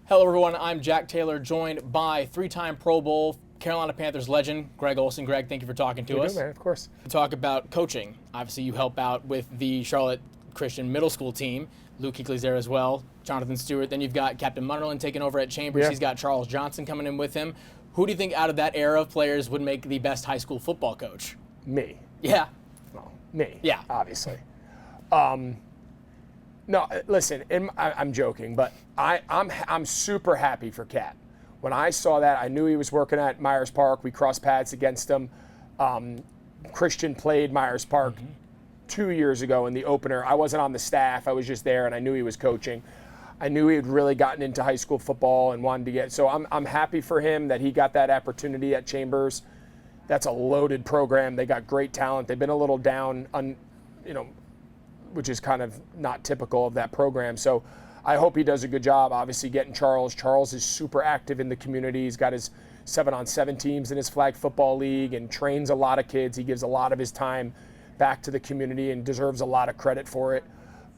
Hello, everyone. I'm Jack Taylor, joined by three-time Pro Bowl Carolina Panthers legend Greg Olsen. Greg, thank you for talking to us. Man, of course. To talk about coaching. Obviously, you help out with the Charlotte Christian middle school team. Luke Kuechly's there as well. Jonathan Stewart. Then you've got Captain Munderland taking over at Chambers. Yeah. He's got Charles Johnson coming in with him. Who do you think out of that era of players would make the best high school football coach? Me. Yeah. Well, me. Yeah. Obviously. No, listen, I'm joking, but I'm super happy for Cat. When I saw that, I knew he was working at Myers Park. We crossed paths against him. Christian played Myers Park 2 years ago in the opener. I wasn't on the staff. I was just there, and I knew he was coaching. I knew he had really gotten into high school football and wanted to get. So I'm happy for him that he got that opportunity at Chambers. That's a loaded program. They got great talent. They've been a little down, which is kind of not typical of that program. So I hope he does a good job, obviously, getting Charles. Charles is super active in the community. He's got his 7-on-7 teams in his flag football league and trains a lot of kids. He gives a lot of his time back to the community and deserves a lot of credit for it.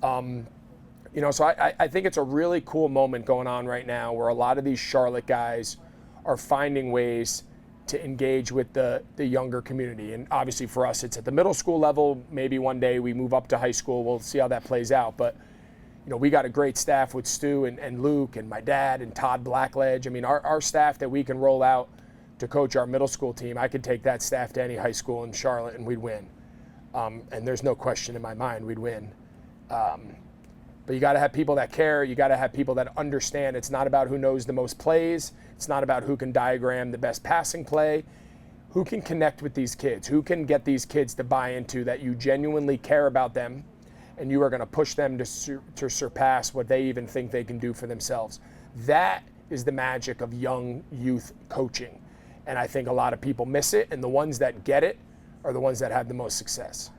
So I think it's a really cool moment going on right now where a lot of these Charlotte guys are finding ways to engage with the younger community. And obviously for us, it's at the middle school level. Maybe one day we move up to high school. We'll see how that plays out. But, we got a great staff with Stu and Luke and my dad and Todd Blackledge. I mean, our staff that we can roll out to coach our middle school team, I could take that staff to any high school in Charlotte and we'd win. And there's no question in my mind we'd win. But you got to have people that care. You got to have people that understand. It's not about who knows the most plays. It's not about who can diagram the best passing play. Who can connect with these kids? Who can get these kids to buy into that you genuinely care about them and you are going to push them to surpass what they even think they can do for themselves. That is the magic of young youth coaching. And I think a lot of people miss it, and the ones that get it are the ones that have the most success.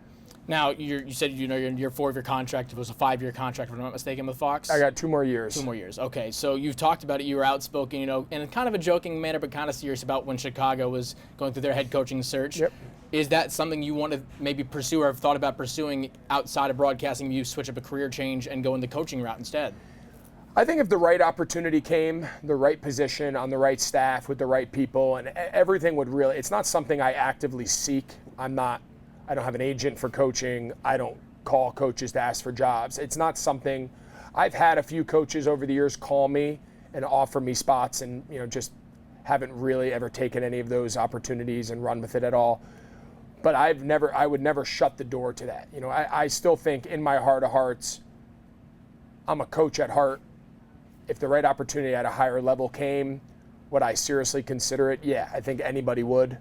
Now, you said you're in year 4 of your contract. It was a 5-year contract, if I'm not mistaken, with Fox? I got 2 more years. 2 more years. Okay, so you've talked about it. You were outspoken, in kind of a joking manner, but kind of serious about when Chicago was going through their head coaching search. Yep. Is that something you want to maybe pursue or have thought about pursuing outside of broadcasting? You switch up a career change and go in the coaching route instead? I think if the right opportunity came, the right position on the right staff with the right people, and everything would really, it's not something I actively seek. I don't have an agent for coaching. I don't call coaches to ask for jobs. It's not something, I've had a few coaches over the years call me and offer me spots and, just haven't really ever taken any of those opportunities and run with it at all. But I would never shut the door to that. I still think in my heart of hearts, I'm a coach at heart. If the right opportunity at a higher level came, would I seriously consider it? Yeah, I think anybody would.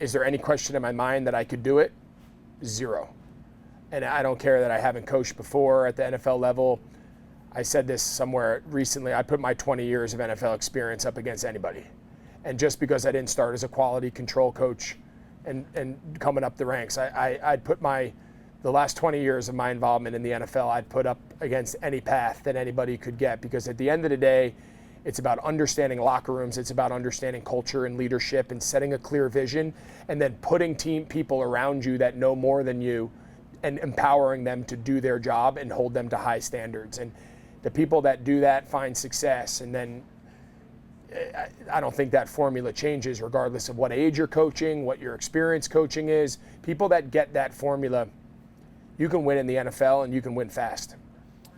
Is there any question in my mind that I could do it? Zero. And I don't care that I haven't coached before at the NFL level. I said this somewhere recently. I put my 20 years of NFL experience up against anybody. And just because I didn't start as a quality control coach and coming up the ranks, I'd put the last 20 years of my involvement in the NFL, I'd put up against any path that anybody could get, because at the end of the day, it's about understanding locker rooms. It's about understanding culture and leadership and setting a clear vision, and then putting people around you that know more than you and empowering them to do their job and hold them to high standards. And the people that do that find success. And then I don't think that formula changes regardless of what age you're coaching, what your experience coaching is. People that get that formula, you can win in the NFL and you can win fast.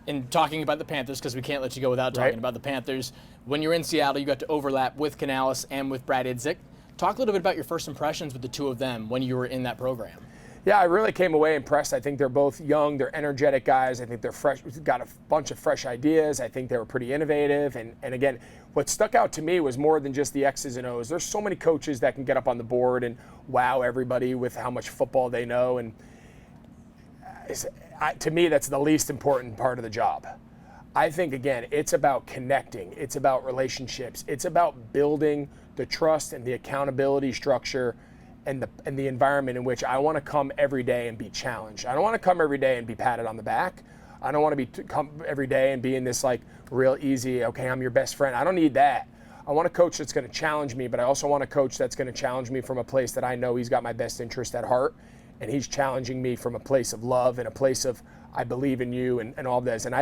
And talking about the Panthers, because we can't let you go without talking about the Panthers, when you're in Seattle, you got to overlap with Canales and with Brad Idzik. Talk a little bit about your first impressions with the two of them when you were in that program. Yeah, I really came away impressed. I think they're both young. They're energetic guys. I think they're fresh. We've got a bunch of fresh ideas. I think they were pretty innovative. And again, what stuck out to me was more than just the X's and O's. There's so many coaches that can get up on the board and wow everybody with how much football they know. And to me, that's the least important part of the job. I think, again, it's about connecting. It's about relationships. It's about building the trust and the accountability structure and the environment in which I want to come every day and be challenged. I don't want to come every day and be patted on the back. I don't want to come every day and be in this like real easy, okay, I'm your best friend. I don't need that. I want a coach that's going to challenge me, but I also want a coach that's going to challenge me from a place that I know he's got my best interest at heart, and he's challenging me from a place of love and a place of I believe in you and all this. And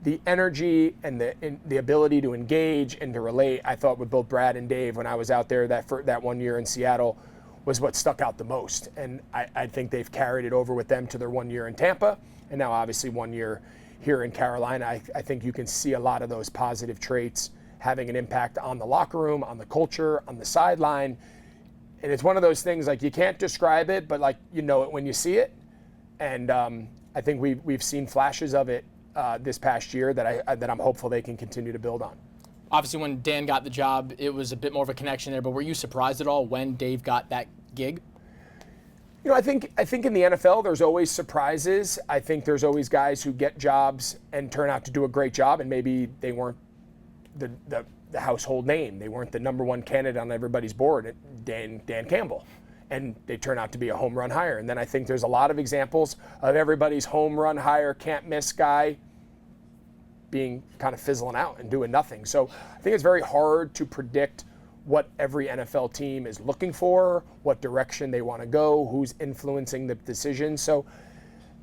the energy and the ability to engage and to relate, I thought with both Brad and Dave when I was out there that 1 year in Seattle was what stuck out the most. And I think they've carried it over with them to their 1 year in Tampa, and now obviously 1 year here in Carolina. I think you can see a lot of those positive traits having an impact on the locker room, on the culture, on the sideline. And it's one of those things, like, you can't describe it, but like, you know it when you see it. And I think we've seen flashes of it this past year that I'm hopeful they can continue to build on. Obviously, when Dan got the job, it was a bit more of a connection there, but were you surprised at all when Dave got that gig? You know, I think in the NFL, there's always surprises. I think there's always guys who get jobs and turn out to do a great job, and maybe they weren't the household name. They weren't the number one candidate on everybody's board, Dan Campbell. And they turn out to be a home run hire. And then I think there's a lot of examples of everybody's home run hire, can't miss guy being kind of fizzling out and doing nothing. So I think it's very hard to predict what every NFL team is looking for, what direction they want to go, who's influencing the decision. So,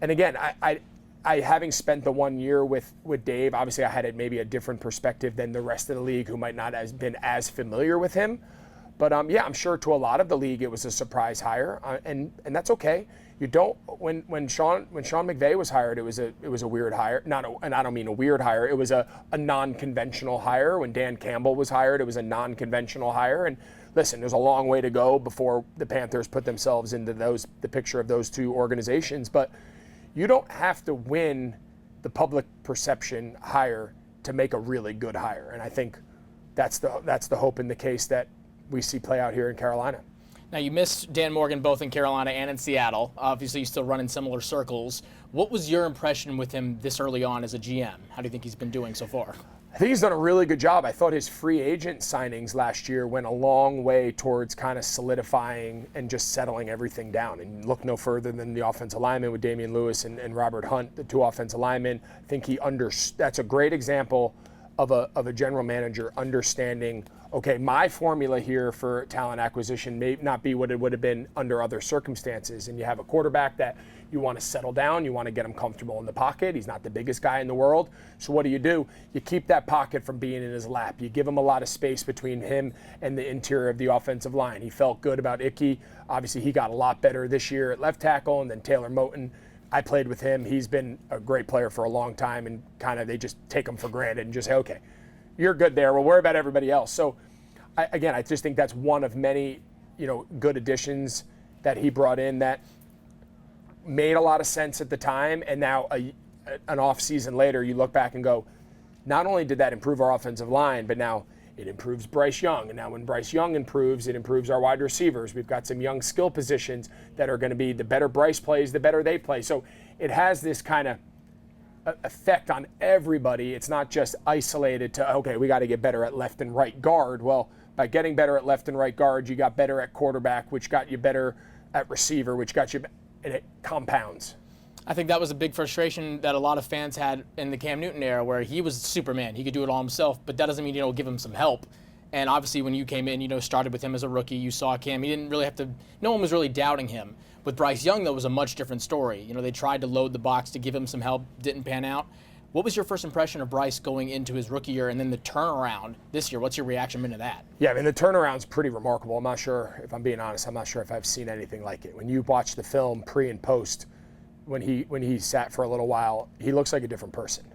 and again, I having spent the 1 year with Dave, obviously I had maybe a different perspective than the rest of the league who might not have been as familiar with him. But yeah, I'm sure to a lot of the league it was a surprise hire, and that's okay. You don't when Sean McVay was hired, it was a weird hire. And I don't mean a weird hire. It was a non-conventional hire. When Dan Campbell was hired, it was a non-conventional hire. And listen, there's a long way to go before the Panthers put themselves into the picture of those two organizations. But you don't have to win the public perception hire to make a really good hire. And I think that's the hope in the case that we see play out here in Carolina. Now, you missed Dan Morgan both in Carolina and in Seattle. Obviously, you still run in similar circles. What was your impression with him this early on as a GM? How do you think he's been doing so far? I think he's done a really good job. I thought his free agent signings last year went a long way towards kind of solidifying and just settling everything down. And look no further than the offensive lineman with Damian Lewis and Robert Hunt, the two offensive linemen. I think that's a great example of a general manager understanding, okay, my formula here for talent acquisition may not be what it would have been under other circumstances. And you have a quarterback that you want to settle down, you want to get him comfortable in the pocket. He's not the biggest guy in the world. So what do? You keep that pocket from being in his lap. You give him a lot of space between him and the interior of the offensive line. He felt good about Icky. Obviously, he got a lot better this year at left tackle, and then Taylor Moton. I played with him. He's been a great player for a long time, and kind of they just take him for granted and just say, okay, you're good there. We'll worry about everybody else. So, I just think that's one of many, good additions that he brought in that made a lot of sense at the time. And now an off season later, you look back and go, not only did that improve our offensive line, but now it improves Bryce Young. And now when Bryce Young improves, it improves our wide receivers. We've got some young skill positions that are going to be the better Bryce plays, the better they play. So it has this kind of effect on everybody. It's not just isolated to, okay, we got to get better at left and right guard. Well, by getting better at left and right guard, you got better at quarterback, which got you better at receiver, which got you, and it compounds. I think that was a big frustration that a lot of fans had in the Cam Newton era, where he was Superman. He could do it all himself, but that doesn't mean you don't give him some help. And obviously when you came in, started with him as a rookie, you saw Cam. He didn't really have to, no one was really doubting him. With Bryce Young, though, it was a much different story. They tried to load the box to give him some help, didn't pan out. What was your first impression of Bryce going into his rookie year and then the turnaround this year? What's your reaction been to that? Yeah, the turnaround's pretty remarkable. I'm not sure, if I'm being honest, I'm not sure if I've seen anything like it. When you watch the film pre and post, when he sat for a little while, he looks like a different person.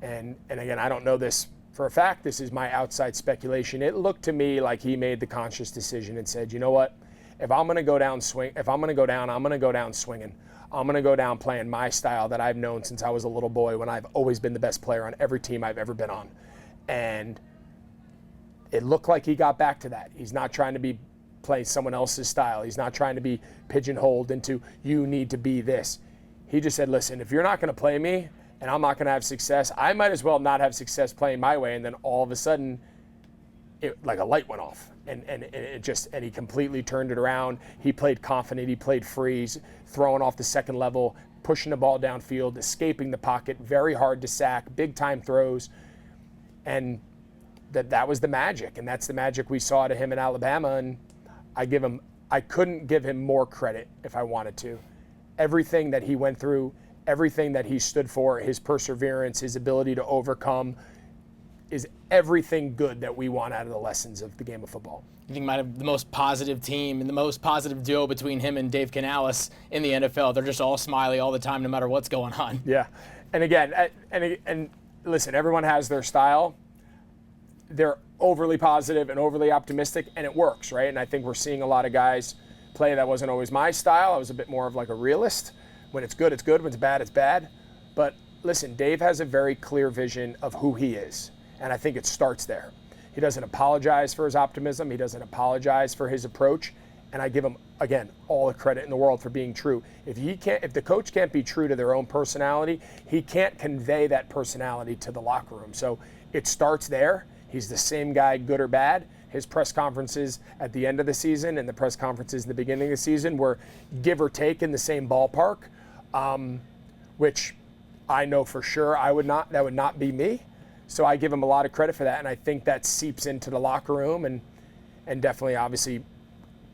And again, I don't know this for a fact. This is my outside speculation. It looked to me like he made the conscious decision and said, you know what? If I'm going to go down, I'm going to go down swinging. I'm going to go down playing my style that I've known since I was a little boy, when I've always been the best player on every team I've ever been on. And it looked like he got back to that. He's not trying to be playing someone else's style. He's not trying to be pigeonholed into, you need to be this. He just said, listen, if you're not going to play me and I'm not going to have success, I might as well not have success playing my way. And then all of a sudden, like a light went off, and he completely turned it around. He played confident, he played free, he's throwing off the second level, pushing the ball downfield, escaping the pocket, very hard to sack, big time throws, and that was the magic, and that's the magic we saw to him in Alabama. And I couldn't give him more credit if I wanted to. Everything that he went through everything that he stood for, his perseverance, his ability to overcome, is everything good that we want out of the lessons of the game of football. You think might have the most positive team and the most positive duo between him and Dave Canales in the NFL. They're just all smiley all the time, no matter what's going on. Yeah, and again, and listen, everyone has their style. They're overly positive and overly optimistic, and it works, right? And I think we're seeing a lot of guys play that wasn't always my style. I was a bit more of like a realist. When it's good, it's good. When it's bad, it's bad. But listen, Dave has a very clear vision of who he is, and I think it starts there. He doesn't apologize for his optimism. He doesn't apologize for his approach. And I give him, again, all the credit in the world for being true. If the coach can't be true to their own personality, he can't convey that personality to the locker room. So it starts there. He's the same guy, good or bad. His press conferences at the end of the season and the press conferences in the beginning of the season were give or take in the same ballpark, which I know for sure that would not be me. So I give him a lot of credit for that, and I think that seeps into the locker room and definitely, obviously,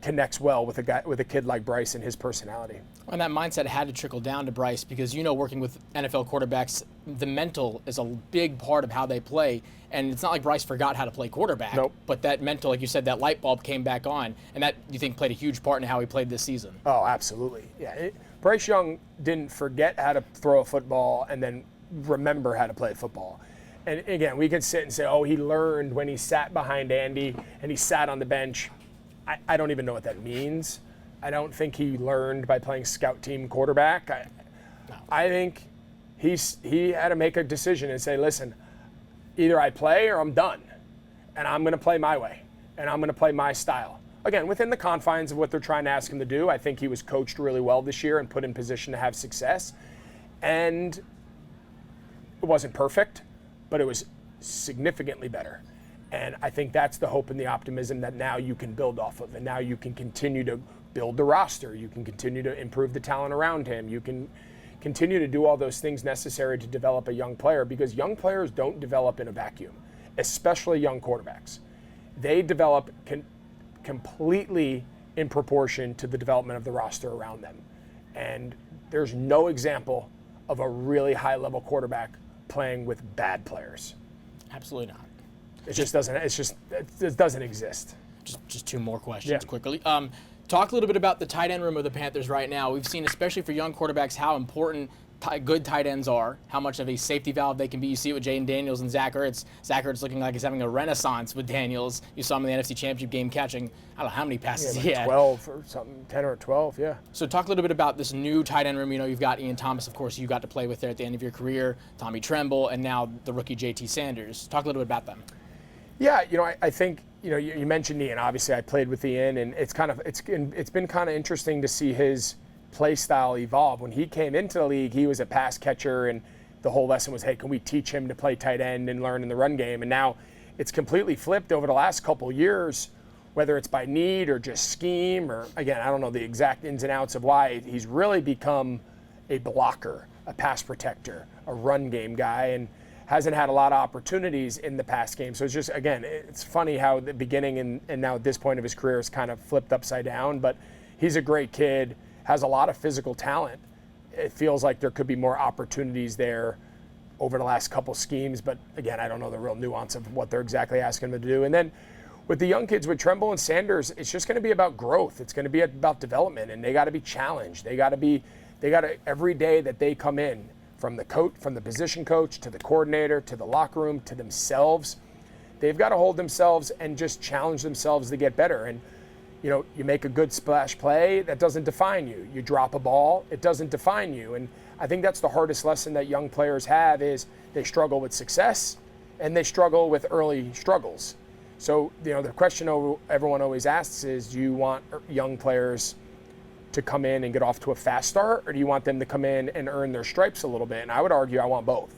connects well with a kid like Bryce and his personality. And that mindset had to trickle down to Bryce because, working with NFL quarterbacks, the mental is a big part of how they play. And it's not like Bryce forgot how to play quarterback. Nope. But that mental, like you said, that light bulb came back on. And that, you think, played a huge part in how he played this season. Oh, absolutely. Yeah. Bryce Young didn't forget how to throw a football and then remember how to play football. And again, we could sit and say, oh, he learned when he sat behind Andy and he sat on the bench. I don't even know what that means. I don't think he learned by playing scout team quarterback. I think he had to make a decision and say, listen, either I play or I'm done. And I'm going to play my way. And I'm going to play my style. Again, within the confines of what they're trying to ask him to do, I think he was coached really well this year and put in position to have success. And it wasn't perfect, but it was significantly better. And I think that's the hope and the optimism that now you can build off of. And now you can continue to build the roster. You can continue to improve the talent around him. You can continue to do all those things necessary to develop a young player, because young players don't develop in a vacuum, especially young quarterbacks. They develop completely in proportion to the development of the roster around them. And there's no example of a really high-level quarterback playing with bad players. Absolutely not. It doesn't exist. Just two more questions quickly. Talk a little bit about the tight end room of the Panthers right now. We've seen, especially for young quarterbacks, how important good tight ends are, how much of a safety valve they can be. You see it with Jaden Daniels and Zach Ertz. Zach Ertz looking like he's having a renaissance with Daniels. You saw him in the NFC Championship game catching, I don't know how many passes he had. 12 or something, 10 or 12, yeah. So talk a little bit about this new tight end room. You've got Ian Thomas, of course, you got to play with there at the end of your career, Tommy Tremble, and now the rookie JT Sanders. Talk a little bit about them. Yeah, I think, you mentioned Ian. Obviously, I played with Ian, and it's been kind of interesting to see his play style evolve. When he came into the league, he was a pass catcher, and the whole lesson was, hey, can we teach him to play tight end and learn in the run game? And now it's completely flipped over the last couple years, whether it's by need or just scheme, or, again, I don't know the exact ins and outs of why. He's really become a blocker, a pass protector, a run game guy, and hasn't had a lot of opportunities in the past game. So it's just, again, it's funny how the beginning and now at this point of his career is kind of flipped upside down, but he's a great kid, has a lot of physical talent. It feels like there could be more opportunities there over the last couple schemes, but again, I don't know the real nuance of what they're exactly asking him to do. And then with the young kids, with Tremble and Sanders, it's just going to be about growth. It's going to be about development, and they got to be challenged. They got to every day that they come in, from the coach, from the position coach to the coordinator to the locker room to themselves, they've got to hold themselves and just challenge themselves to get better. And you make a good splash play, that doesn't define you. You drop a ball, it doesn't define you. And I think that's the hardest lesson that young players have, is they struggle with success and they struggle with early struggles. So the question everyone always asks is, do you want young players to come in and get off to a fast start, or do you want them to come in and earn their stripes a little bit? And I would argue I want both,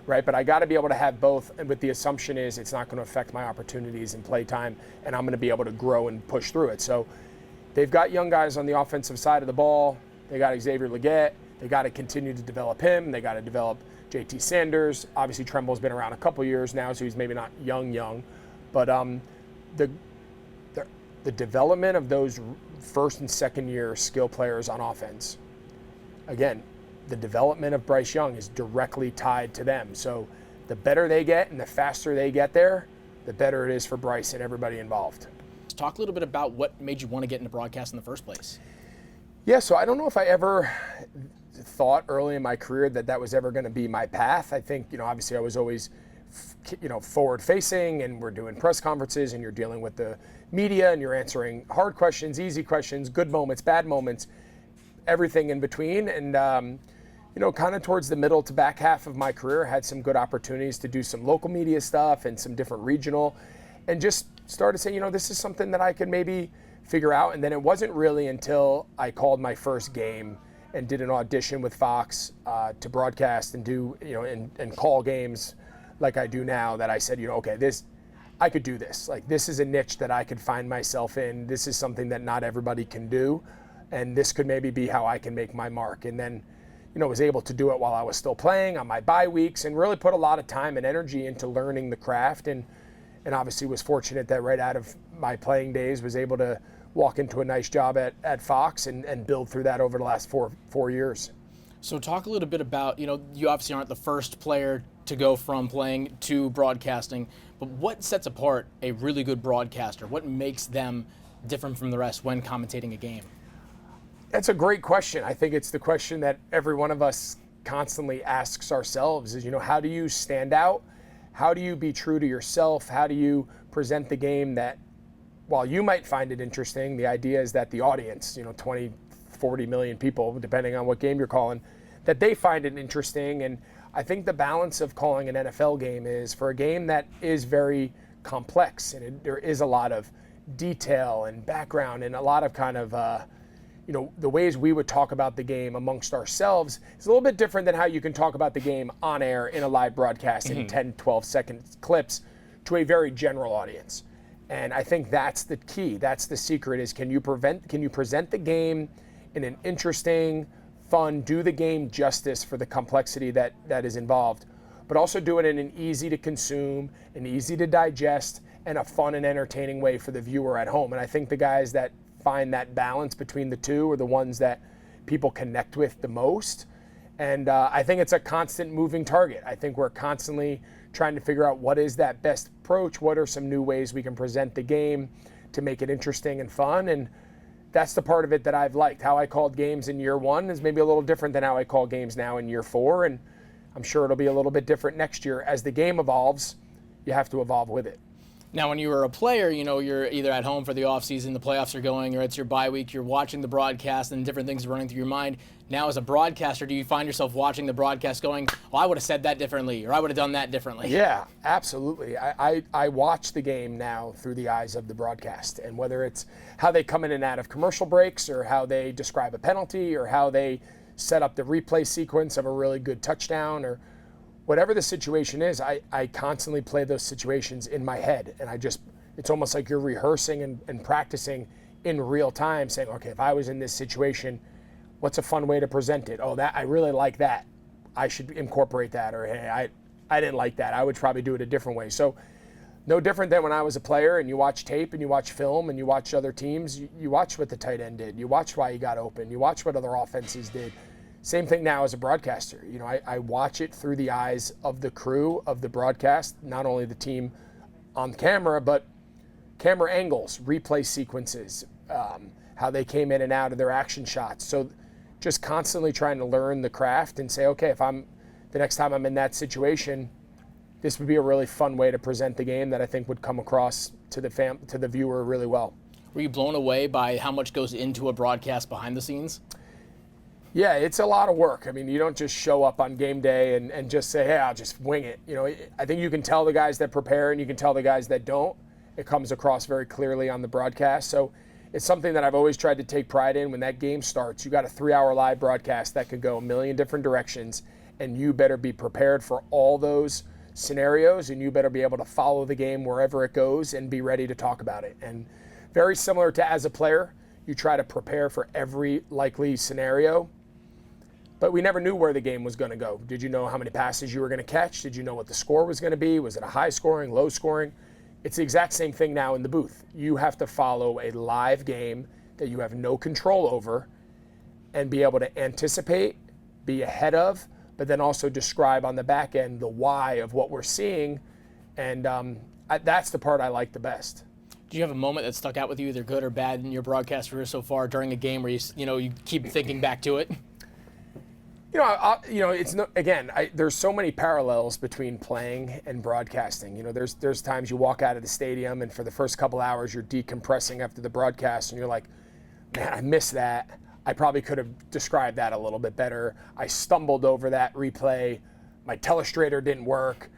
right? But I got to be able to have both, and with the assumption is it's not going to affect my opportunities in play time, and I'm going to be able to grow and push through it. So they've got young guys on the offensive side of the ball. They got Xavier Legette. They got to continue to develop him. They got to develop JT Sanders. Obviously, Tremble's been around a couple years now, so he's maybe not young. But the development of those first and second year skill players on offense, again, the development of Bryce Young is directly tied to them. So the better they get and the faster they get there, the better it is for Bryce and everybody involved. Let's talk a little bit about what made you want to get into broadcast in the first place. Yeah, so I don't know if I ever thought early in my career that was ever going to be my path. I think, obviously I was always, forward facing, and we're doing press conferences and you're dealing with the media and you're answering hard questions, easy questions, good moments, bad moments, everything in between. And, kind of towards the middle to back half of my career, I had some good opportunities to do some local media stuff and some different regional, and just started saying, this is something that I could maybe figure out. And then it wasn't really until I called my first game and did an audition with Fox to broadcast and do, and call games like I do now, that I said, okay, I could do this. Like, this is a niche that I could find myself in. This is something that not everybody can do. And this could maybe be how I can make my mark. And then, was able to do it while I was still playing on my bye weeks, and really put a lot of time and energy into learning the craft. And obviously was fortunate that right out of my playing days was able to walk into a nice job at Fox and build through that over the last four years. So talk a little bit about, you obviously aren't the first player to go from playing to broadcasting, but what sets apart a really good broadcaster? What makes them different from the rest when commentating a game? That's a great question. I think it's the question that every one of us constantly asks ourselves is, how do you stand out? How do you be true to yourself? How do you present the game that, while you might find it interesting, the idea is that the audience, 20, 40 million people, depending on what game you're calling, that they find it interesting. And I think the balance of calling an NFL game is, for a game that is very complex and there is a lot of detail and background and a lot of kind of, the ways we would talk about the game amongst ourselves is a little bit different than how you can talk about the game on air in a live broadcast in 10, 12-second clips to a very general audience. And I think that's the key. That's the secret, is can you present the game in an interesting, fun, do the game justice for the complexity that is involved, but also do it in an easy to consume, an easy to digest, and a fun and entertaining way for the viewer at home. And I think the guys that find that balance between the two are the ones that people connect with the most. And I think it's a constant moving target. I think we're constantly trying to figure out what is that best approach, what are some new ways we can present the game to make it interesting and fun. And that's the part of it that I've liked. How I called games in year one is maybe a little different than how I call games now in year four. And I'm sure it'll be a little bit different next year. As the game evolves, you have to evolve with it. Now, when you were a player, you're either at home for the offseason, the playoffs are going, or it's your bye week, you're watching the broadcast and different things are running through your mind. Now, as a broadcaster, do you find yourself watching the broadcast going, I would have said that differently, or I would have done that differently? Yeah, absolutely. I watch the game now through the eyes of the broadcast, and whether it's how they come in and out of commercial breaks, or how they describe a penalty, or how they set up the replay sequence of a really good touchdown, or whatever the situation is, I constantly play those situations in my head. And it's almost like you're rehearsing and practicing in real time, saying, okay, if I was in this situation, what's a fun way to present it? Oh, I really like that. I should incorporate that. Or, hey, I didn't like that. I would probably do it a different way. So no different than when I was a player and you watch tape and you watch film and you watch other teams. You watch what the tight end did. You watch why he got open. You watch what other offenses did. Same thing now as a broadcaster. I watch it through the eyes of the crew of the broadcast, not only the team on camera, but camera angles, replay sequences, how they came in and out of their action shots. So just constantly trying to learn the craft and say, okay, if the next time I'm in that situation, this would be a really fun way to present the game that I think would come across to the viewer really well. Were you blown away by how much goes into a broadcast behind the scenes? Yeah, it's a lot of work. I mean, you don't just show up on game day and just say, hey, I'll just wing it. I think you can tell the guys that prepare and you can tell the guys that don't. It comes across very clearly on the broadcast. So it's something that I've always tried to take pride in. When that game starts, you got a 3-hour live broadcast that could go a million different directions, and you better be prepared for all those scenarios, and you better be able to follow the game wherever it goes and be ready to talk about it. And very similar to as a player, you try to prepare for every likely scenario. But we never knew where the game was going to go. Did you know how many passes you were going to catch? Did you know what the score was going to be? Was it a high scoring, low scoring? It's the exact same thing now in the booth. You have to follow a live game that you have no control over and be able to anticipate, be ahead of, but then also describe on the back end the why of what we're seeing. And that's the part I like the best. Do you have a moment that stuck out with you, either good or bad, in your broadcast career so far during a game where you keep thinking back to it? It's no, again, there's so many parallels between playing and broadcasting. There's times you walk out of the stadium and for the first couple hours you're decompressing after the broadcast and you're like, man, I missed that. I probably could have described that a little bit better. I stumbled over that replay. My telestrator didn't work.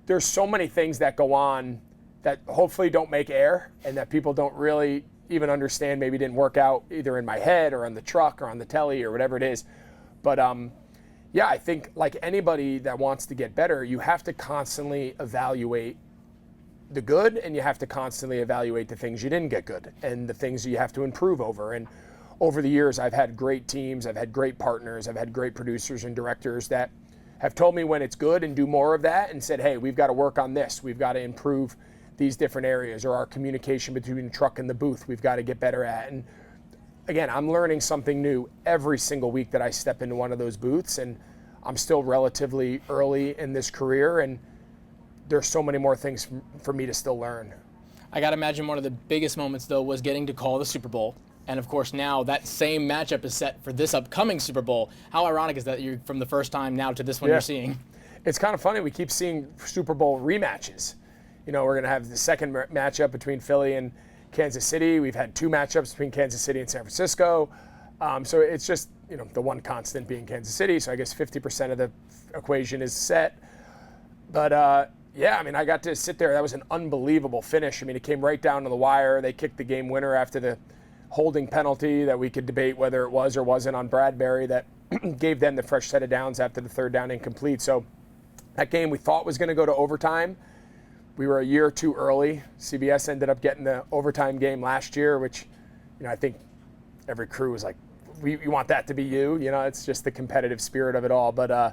There's so many things that go on that hopefully don't make air and that people don't really even understand, maybe didn't work out either in my head or on the truck or on the telly or whatever it is. But I think like anybody that wants to get better, you have to constantly evaluate the good and you have to constantly evaluate the things you didn't get good and the things you have to improve over. And over the years, I've had great teams, I've had great partners, I've had great producers and directors that have told me when it's good and do more of that and said, hey, we've got to work on this. We've got to improve these different areas, or our communication between the truck and the booth we've got to get better at. And again, I'm learning something new every single week that I step into one of those booths, and I'm still relatively early in this career, and there's so many more things for me to still learn. I got to imagine one of the biggest moments, though, was getting to call the Super Bowl. And, of course, now that same matchup is set for this upcoming Super Bowl. How ironic is that you're from the first time now to this one you're seeing? It's kind of funny. We keep seeing Super Bowl rematches. We're going to have the second matchup between Philly and Kansas City. We've had 2 matchups between Kansas City and San Francisco. So it's just, the one constant being Kansas City. So I guess 50% of the equation is set. But, I got to sit there. That was an unbelievable finish. It came right down to the wire. They kicked the game winner after the holding penalty that we could debate whether it was or wasn't on Bradbury that gave them the fresh set of downs after the third down incomplete. So that game we thought was going to go to overtime. We were a year too early. CBS ended up getting the overtime game last year, which, I think every crew was like, we want that to be you. It's just the competitive spirit of it all. But, I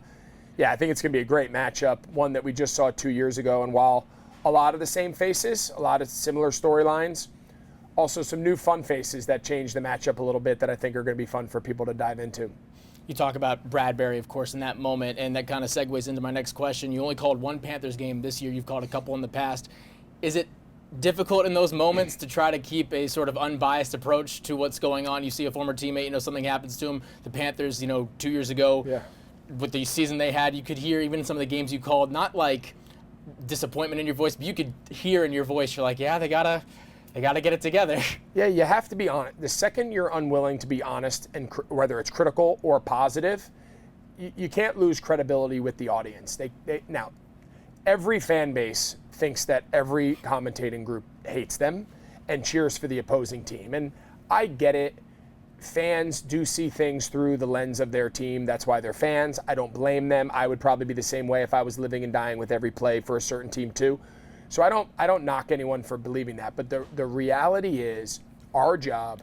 think it's going to be a great matchup, one that we just saw 2 years ago. And while a lot of the same faces, a lot of similar storylines, also some new fun faces that change the matchup a little bit that I think are going to be fun for people to dive into. You talk about Bradbury, of course, in that moment, and that kind of segues into my next question. You only called one Panthers game this year. You've called a couple in the past. Is it difficult in those moments to try to keep a sort of unbiased approach to what's going on? You see a former teammate, something happens to him. The Panthers, 2 years ago, with the season they had, you could hear even some of the games you called, not like disappointment in your voice, but you could hear in your voice, you're like, yeah, they gotta get it together. Yeah, you have to be honest. The second you're unwilling to be honest, and whether it's critical or positive, you can't lose credibility with the audience. Now, every fan base thinks that every commentating group hates them and cheers for the opposing team. And I get it. Fans do see things through the lens of their team. That's why they're fans. I don't blame them. I would probably be the same way if I was living and dying with every play for a certain team too. So I don't knock anyone for believing that. But the reality is our job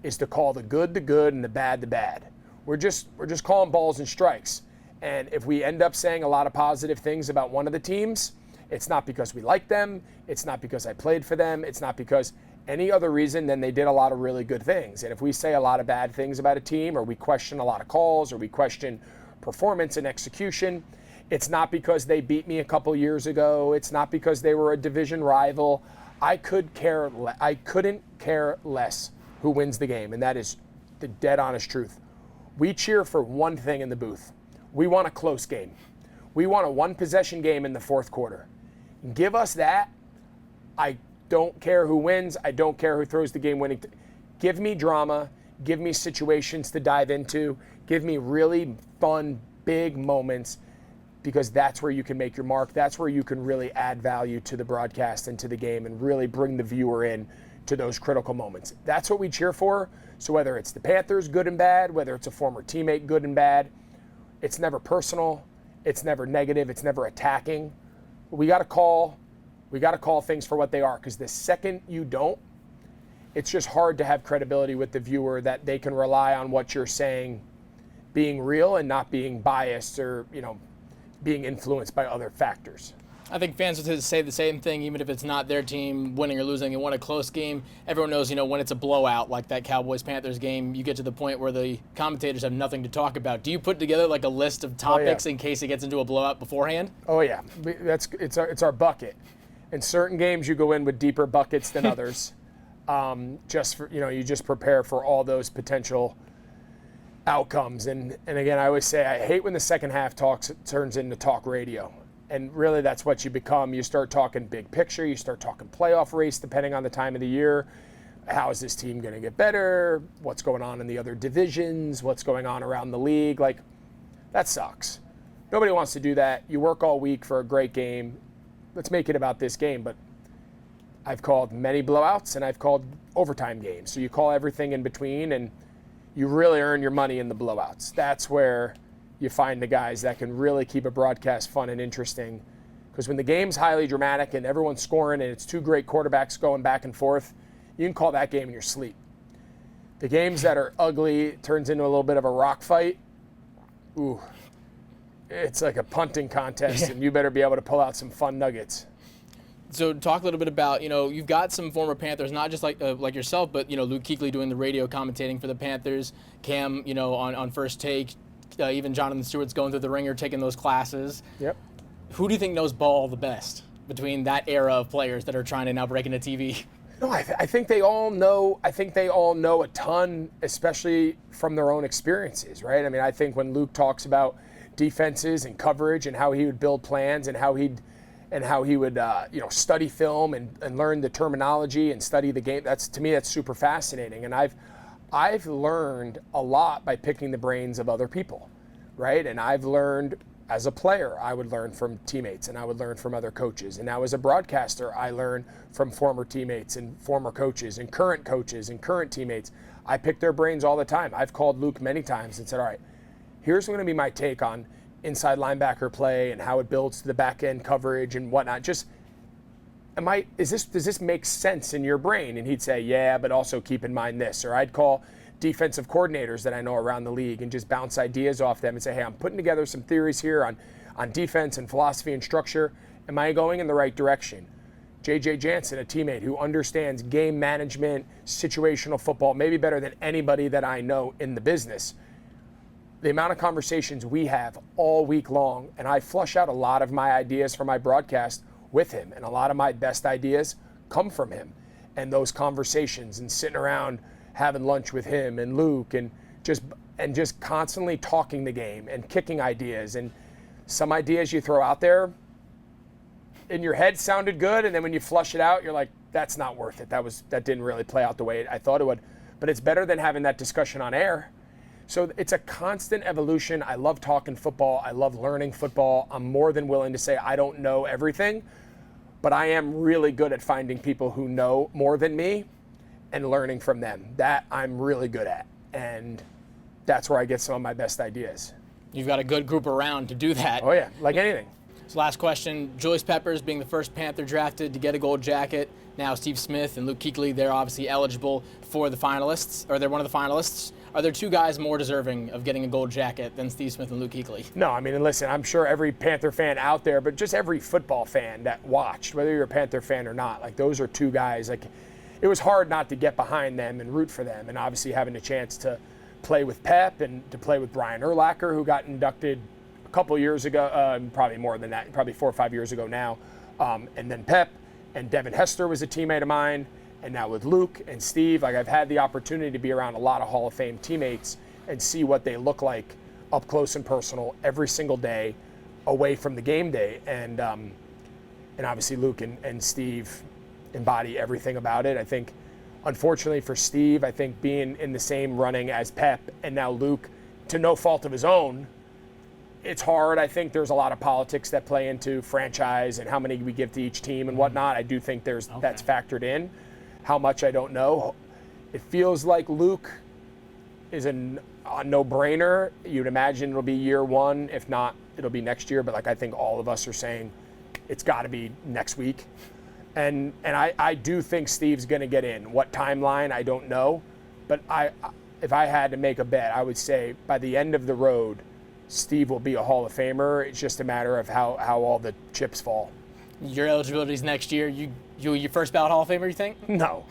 is to call the good, and the bad. We're just calling balls and strikes. And if we end up saying a lot of positive things about one of the teams, it's not because we like them. It's not because I played for them. It's not because any other reason than they did a lot of really good things. And if we say a lot of bad things about a team, or we question a lot of calls, or we question performance and execution, it's not because they beat me a couple years ago. It's not because they were a division rival. I couldn't care less who wins the game, and that is the dead honest truth. We cheer for one thing in the booth. We want a close game. We want a one-possession game in the fourth quarter. Give us that. I don't care who wins. I don't care who throws the game-winning. Give me drama. Give me situations to dive into. Give me really fun, big moments, because that's where you can make your mark. That's where you can really add value to the broadcast and to the game and really bring the viewer in to those critical moments. That's what we cheer for. So whether it's the Panthers, good and bad, whether it's a former teammate, good and bad, it's never personal. It's never negative. It's never attacking. We got to call things for what they are, because the second you don't, it's just hard to have credibility with the viewer that they can rely on what you're saying being real and not being biased or, being influenced by other factors. I think fans would say the same thing, even if it's not their team winning or losing. They want a close game. Everyone knows, when it's a blowout like that Cowboys-Panthers game, you get to the point where the commentators have nothing to talk about. Do you put together like a list of topics in case it gets into a blowout beforehand? Oh yeah, it's our bucket. In certain games, you go in with deeper buckets than others. You just prepare for all those potential outcomes. And again, I always say I hate when the second half turns into talk radio. And really, that's what you become. You start talking big picture. You start talking playoff race, depending on the time of the year. How is this team going to get better? What's going on in the other divisions? What's going on around the league? Like, that sucks. Nobody wants to do that. You work all week for a great game. Let's make it about this game. But I've called many blowouts, and I've called overtime games. So you call everything in between, and you really earn your money in the blowouts. That's where you find the guys that can really keep a broadcast fun and interesting. Because when the game's highly dramatic and everyone's scoring and it's two great quarterbacks going back and forth, you can call that game in your sleep. The games that are ugly, turns into a little bit of a rock fight, ooh, it's like a punting contest, and you better be able to pull out some fun nuggets. So talk a little bit about, you've got some former Panthers, not just like yourself, but, Luke Kuechly doing the radio commentating for the Panthers, Cam, on First Take, even Jonathan Stewart's going through the ringer, taking those classes. Yep. Who do you think knows ball the best between that era of players that are trying to now break into TV? No, I think they all know. I think they all know a ton, especially from their own experiences, right? I mean, I think when Luke talks about defenses and coverage and how he would build plans and how he would study film and learn the terminology and study the game. To me that's super fascinating. And I've learned a lot by picking the brains of other people, right? And I've learned as a player, I would learn from teammates and I would learn from other coaches. And now as a broadcaster, I learn from former teammates and former coaches and current teammates. I pick their brains all the time. I've called Luke many times and said, all right, here's going to be my take on inside linebacker play and how it builds to the back end coverage and whatnot. Does this make sense in your brain? And he'd say, yeah, but also keep in mind this. Or I'd call defensive coordinators that I know around the league and just bounce ideas off them and say, hey, I'm putting together some theories here on defense and philosophy and structure. Am I going in the right direction? J.J. Jansen, a teammate who understands game management, situational football, maybe better than anybody that I know in the business. The amount of conversations we have all week long, and I flush out a lot of my ideas for my broadcast with him, and a lot of my best ideas come from him. And those conversations and sitting around having lunch with him and Luke and just constantly talking the game and kicking ideas. And some ideas you throw out there in your head sounded good, and then when you flush it out, you're like, that's not worth it. That didn't really play out the way I thought it would. But it's better than having that discussion on air. So it's a constant evolution. I love talking football. I love learning football. I'm more than willing to say I don't know everything, but I am really good at finding people who know more than me and learning from them. That I'm really good at, and that's where I get some of my best ideas. You've got a good group around to do that. Oh yeah, like anything. So last question, Julius Peppers being the first Panther drafted to get a gold jacket. Now Steve Smith and Luke Kuechly, they're obviously eligible for the finalists, or they're one of the finalists. Are there two guys more deserving of getting a gold jacket than Steve Smith and Luke Kuechly? No, I mean, and listen, I'm sure every Panther fan out there, but just every football fan that watched, whether you're a Panther fan or not, like those are two guys. Like, it was hard not to get behind them and root for them, and obviously having a chance to play with Pep and to play with Brian Urlacher, who got inducted a couple years ago, probably more than that, probably 4 or 5 years ago now, and then Pep and Devin Hester was a teammate of mine. And now with Luke and Steve, like I've had the opportunity to be around a lot of Hall of Fame teammates and see what they look like up close and personal every single day away from the game day. And obviously Luke and Steve embody everything about it. I think, unfortunately for Steve, I think being in the same running as Pep and now Luke, to no fault of his own, it's hard. I think there's a lot of politics that play into franchise and how many we give to each team and whatnot. I do think that's factored in. How much, I don't know. It feels like Luke is a no-brainer. You'd imagine it'll be year one. If not, it'll be next year. But like I think all of us are saying it's got to be next week. And I do think Steve's going to get in. What timeline, I don't know. But if I had to make a bet, I would say by the end of the road, Steve will be a Hall of Famer. It's just a matter of how all the chips fall. Your eligibility's next year. You your first ballot Hall of Famer, you think? No,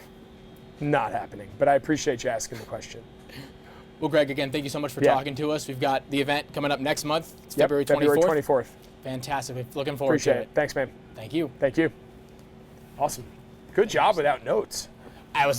not happening. But I appreciate you asking the question. Well, Greg, again, thank you so much for talking to us. We've got the event coming up next month. It's February 24th. February 24th. Fantastic. Looking forward Appreciate to it. Thanks, man. Thank you. Thank you. Awesome. Good job without notes. I was